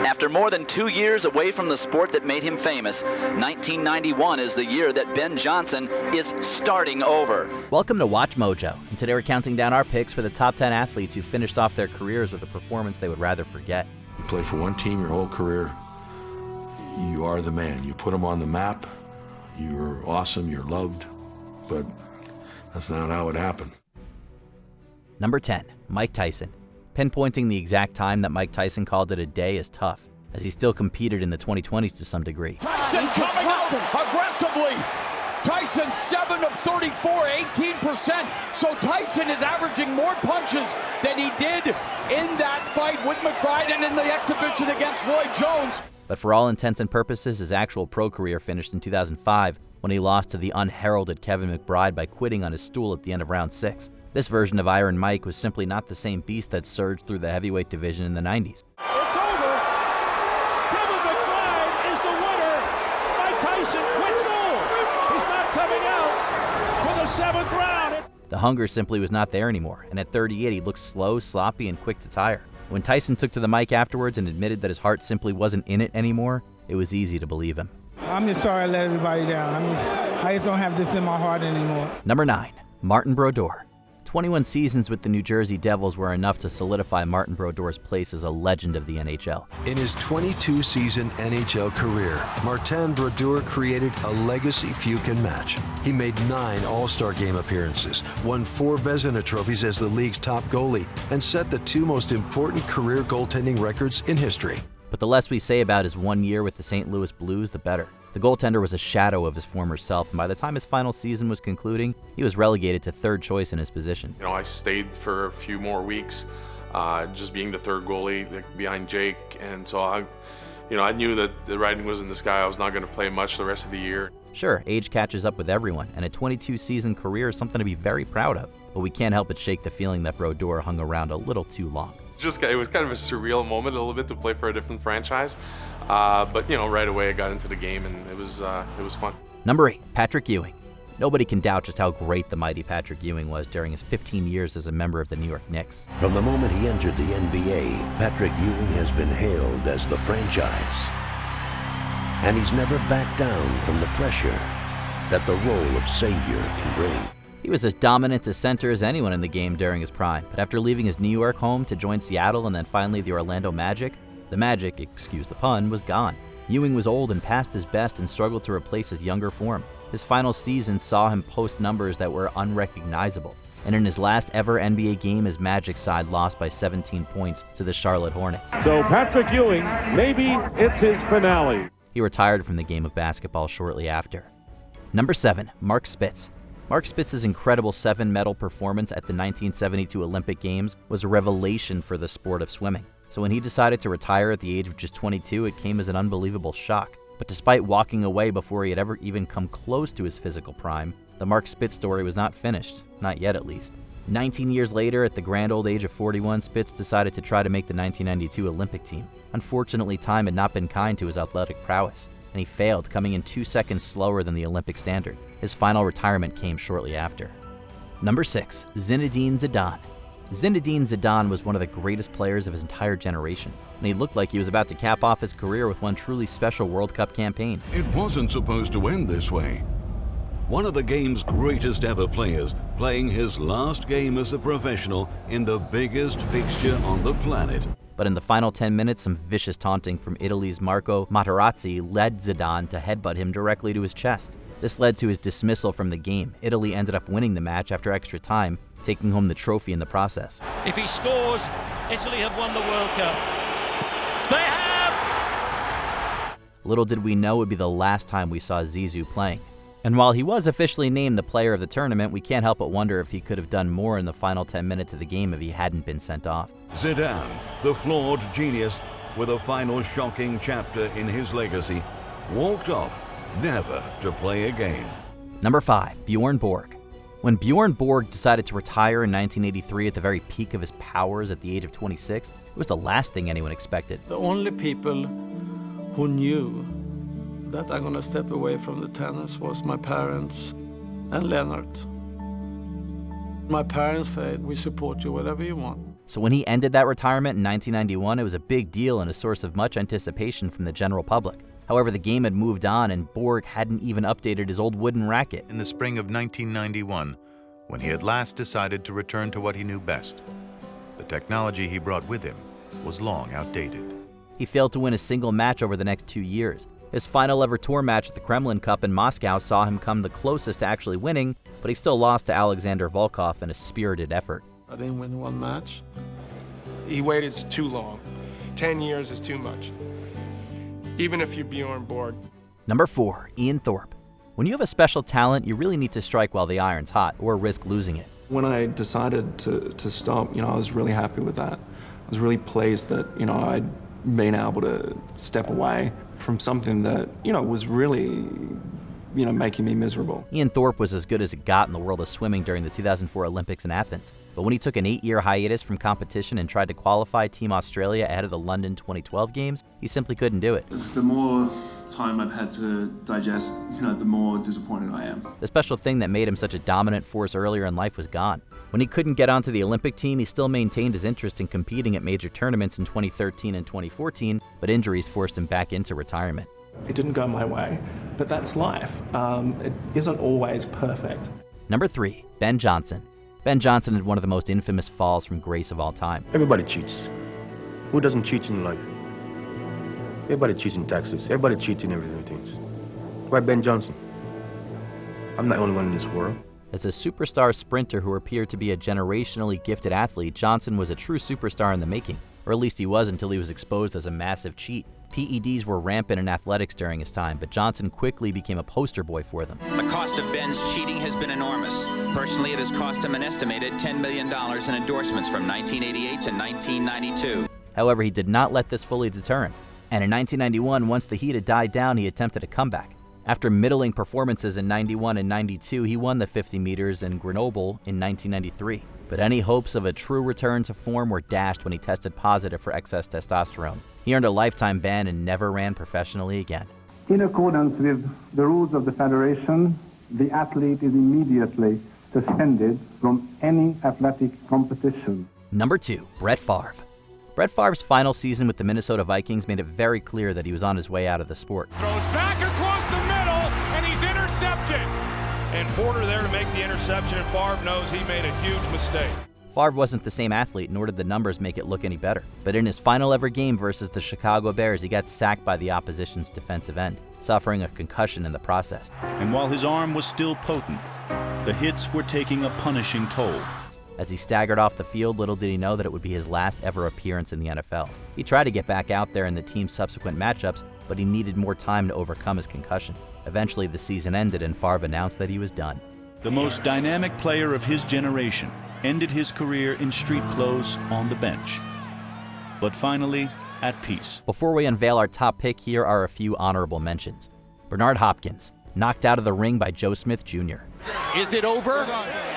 after more than 2 years away from the sport that made him famous, 1991 is the year that Ben Johnson is starting over. Welcome to Watch Mojo, and today we're counting down our picks for the top 10 athletes who finished off their careers with a performance they would rather forget. You play for one team your whole career, you are the man. You put them on the map, you're awesome, you're loved, but that's not how it happened. Number 10, Mike Tyson. Pinpointing the exact time that Mike Tyson called it a day is tough, as he still competed in the 2020s to some degree. Tyson coming out aggressively. Tyson 7 of 34, 18%. So Tyson is averaging more punches than he did in that fight with McBride and in the exhibition against Roy Jones. But for all intents and purposes, his actual pro career finished in 2005 when he lost to the unheralded Kevin McBride by quitting on his stool at the end of round 6. This version of Iron Mike was simply not the same beast that surged through the heavyweight division in the 90s. It's over. Kevin McBride is the winner. Mike Tyson quits all. He's not coming out for the 7th round. The hunger simply was not there anymore, and at 38 he looked slow, sloppy, and quick to tire. When Tyson took to the mic afterwards and admitted that his heart simply wasn't in it anymore, it was easy to believe him. I'm just sorry I let everybody down. I just don't have this in my heart anymore. Number 9, Martin Brodeur. 21 seasons with the New Jersey Devils were enough to solidify Martin Brodeur's place as a legend of the NHL. In his 22-season NHL career, Martin Brodeur created a legacy few can match. He made 9 All-Star Game appearances, won 4 Vezina trophies as the league's top goalie, and set the 2 most important career goaltending records in history. But the less we say about his 1 year with the St. Louis Blues, the better. The goaltender was a shadow of his former self, and by the time his final season was concluding, he was relegated to 3rd choice in his position. I stayed for a few more weeks, just being the 3rd goalie behind Jake, and so I knew that the writing was in the sky. I was not going to play much the rest of the year. Sure, age catches up with everyone, and a 22-season career is something to be very proud of, but we can't help but shake the feeling that Brodeur hung around a little too long. It was kind of a surreal moment a little bit to play for a different franchise, but right away I got into the game and it was fun. Number 8, Patrick Ewing. Nobody can doubt just how great the mighty Patrick Ewing was during his 15 years as a member of the New York Knicks. From the moment he entered the NBA, Patrick Ewing has been hailed as the franchise. And he's never backed down from the pressure that the role of savior can bring. He was as dominant a center as anyone in the game during his prime, but after leaving his New York home to join Seattle and then finally the Orlando Magic, the magic, excuse the pun, was gone. Ewing was old and past his best and struggled to replace his younger form. His final season saw him post numbers that were unrecognizable, and in his last ever NBA game, his Magic side lost by 17 points to the Charlotte Hornets. So Patrick Ewing, maybe it's his finale. He retired from the game of basketball shortly after. Number 7, Mark Spitz. Mark Spitz's incredible 7-medal performance at the 1972 Olympic Games was a revelation for the sport of swimming. So when he decided to retire at the age of just 22, it came as an unbelievable shock. But despite walking away before he had ever even come close to his physical prime, the Mark Spitz story was not finished, not yet at least. 19 years later, at the grand old age of 41, Spitz decided to try to make the 1992 Olympic team. Unfortunately, time had not been kind to his athletic prowess, and he failed, coming in 2 seconds slower than the Olympic standard. His final retirement came shortly after. Number 6, Zinedine Zidane. Zinedine Zidane was one of the greatest players of his entire generation, and he looked like he was about to cap off his career with one truly special World Cup campaign. It wasn't supposed to end this way. One of the game's greatest ever players playing his last game as a professional in the biggest fixture on the planet. But in the final 10 minutes, some vicious taunting from Italy's Marco Materazzi led Zidane to headbutt him directly to his chest. This led to his dismissal from the game. Italy ended up winning the match after extra time, taking home the trophy in the process. If he scores, Italy have won the World Cup. They have! Little did we know it would be the last time we saw Zizou playing. And while he was officially named the player of the tournament, we can't help but wonder if he could have done more in the final 10 minutes of the game if he hadn't been sent off. Zidane, the flawed genius, with a final shocking chapter in his legacy, walked off, never to play again. Number 5, Bjorn Borg. When Bjorn Borg decided to retire in 1983 at the very peak of his powers at the age of 26, it was the last thing anyone expected. The only people who knew that I'm going to step away from the tennis was my parents and Leonard. My parents said, we support you whatever you want. So when he ended that retirement in 1991, it was a big deal and a source of much anticipation from the general public. However, the game had moved on and Borg hadn't even updated his old wooden racket. In the spring of 1991, when he at last decided to return to what he knew best, the technology he brought with him was long outdated. He failed to win a single match over the next 2 years. His final ever tour match at the Kremlin Cup in Moscow saw him come the closest to actually winning, but he still lost to Alexander Volkov in a spirited effort. I didn't win one match. He waited too long. 10 years is too much. Even if you're Bjorn Borg. Number 4, Ian Thorpe. When you have a special talent, you really need to strike while the iron's hot or risk losing it. When I decided to stop, I was really happy with that. I was really pleased that, I'd been able to step away from something that, was really, making me miserable. Ian Thorpe was as good as it got in the world of swimming during the 2004 Olympics in Athens. But when he took an 8-year hiatus from competition and tried to qualify Team Australia ahead of the London 2012 games, he simply couldn't do it. The more time I've had to digest, the more disappointed I am. The special thing that made him such a dominant force earlier in life was gone. When he couldn't get onto the Olympic team, he still maintained his interest in competing at major tournaments in 2013 and 2014, but injuries forced him back into retirement. It didn't go my way, but that's life. It isn't always perfect. Number 3, Ben Johnson. Ben Johnson had one of the most infamous falls from grace of all time. Everybody cheats. Who doesn't cheat in life? Everybody cheats in taxes. Everybody cheats in everything. Why Ben Johnson? I'm not the only one in this world. As a superstar sprinter who appeared to be a generationally gifted athlete, Johnson was a true superstar in the making, or at least he was until he was exposed as a massive cheat. PEDs were rampant in athletics during his time, but Johnson quickly became a poster boy for them. The cost of Ben's cheating has been enormous. Personally, it has cost him an estimated $10 million in endorsements from 1988 to 1992. However, he did not let this fully deter him. And in 1991, once the heat had died down, he attempted a comeback. After middling performances in 91 and 92, he won the 50 meters in Grenoble in 1993. But any hopes of a true return to form were dashed when he tested positive for excess testosterone. He earned a lifetime ban and never ran professionally again. In accordance with the rules of the Federation, the athlete is immediately suspended from any athletic competition. Number 2, Brett Favre. Brett Favre's final season with the Minnesota Vikings made it very clear that he was on his way out of the sport. Throws back across the middle, and he's intercepted. And Porter there to make the interception, and Favre knows he made a huge mistake. Favre wasn't the same athlete, nor did the numbers make it look any better. But in his final ever game versus the Chicago Bears, he got sacked by the opposition's defensive end, suffering a concussion in the process. And while his arm was still potent, the hits were taking a punishing toll. As he staggered off the field, little did he know that it would be his last ever appearance in the NFL. He tried to get back out there in the team's subsequent matchups, but he needed more time to overcome his concussion. Eventually, the season ended and Favre announced that he was done. The most dynamic player of his generation ended his career in street clothes on the bench, but finally at peace. Before we unveil our top pick, here are a few honorable mentions. Bernard Hopkins, knocked out of the ring by Joe Smith Jr. Is it over?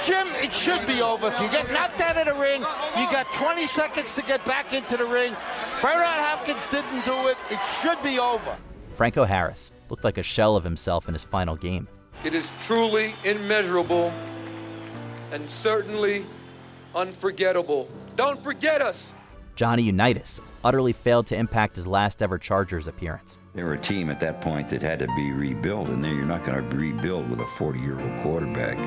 Jim, it should be over. If you get knocked out of the ring, you got 20 seconds to get back into the ring. Bernard Hopkins didn't do it. It should be over. Franco Harris looked like a shell of himself in his final game. It is truly immeasurable and certainly unforgettable. Don't forget us! Johnny Unitas utterly failed to impact his last ever Chargers appearance. They were a team at that point that had to be rebuilt, and then you're not going to rebuild with a 40-year-old quarterback,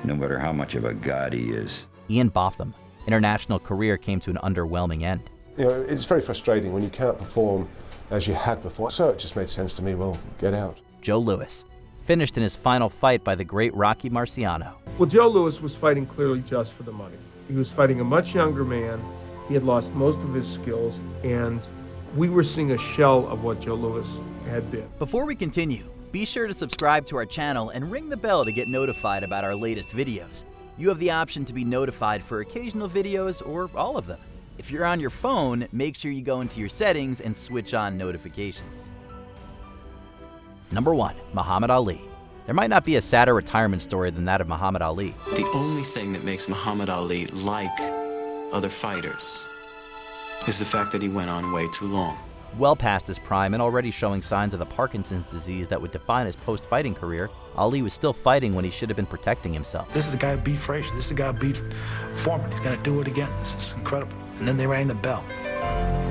no matter how much of a god he is. Ian Botham, international career came to an underwhelming end. It's very frustrating when you can't perform as you had before, so it just made sense to me, well, get out. Joe Louis, finished in his final fight by the great Rocky Marciano. Well, Joe Louis was fighting clearly just for the money. He was fighting a much younger man. He had lost most of his skills, and we were seeing a shell of what Joe Louis had been. Before we continue, be sure to subscribe to our channel and ring the bell to get notified about our latest videos. You have the option to be notified for occasional videos or all of them. If you're on your phone, make sure you go into your settings and switch on notifications. Number 1, Muhammad Ali. There might not be a sadder retirement story than that of Muhammad Ali. The only thing that makes Muhammad Ali like other fighters is the fact that he went on way too long. Well past his prime and already showing signs of the Parkinson's disease that would define his post-fighting career, Ali was still fighting when he should have been protecting himself. This is the guy who beat Frazier. This is the guy who beat Foreman. He's going to do it again. This is incredible. and then they rang the bell.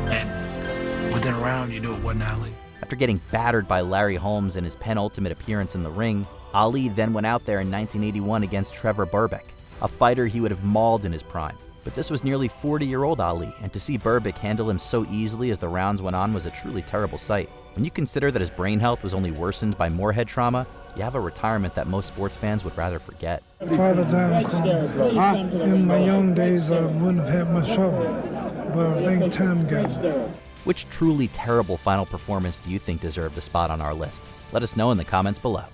And within a round, you knew it wasn't Ali. After getting battered by Larry Holmes in his penultimate appearance in the ring, Ali then went out there in 1981 against Trevor Berbick, a fighter he would have mauled in his prime. But this was nearly 40-year-old Ali, and to see Berbick handle him so easily as the rounds went on was a truly terrible sight. When you consider that his brain health was only worsened by more head trauma, you have a retirement that most sports fans would rather forget. Father time called. In my young days, I wouldn't have had much trouble, but I think time got me. Which truly terrible final performance do you think deserved a spot on our list? Let us know in the comments below.